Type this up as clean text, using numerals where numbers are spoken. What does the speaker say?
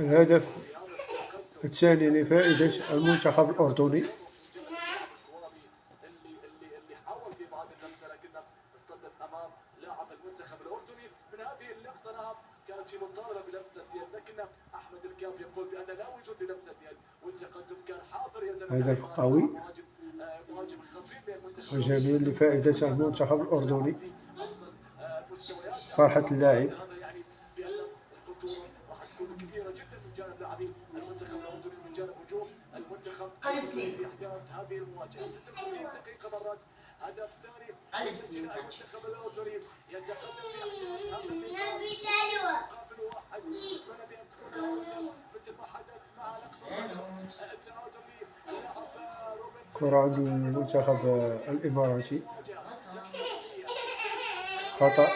الهدف الثاني لفائدة المنتخب الأردني. هدف قوي وجميل لفائدة المنتخب الأردني. فرحة اللاعب. ألف سنين ألف سنين كرة عند المنتخب الإماراتي. خطأ.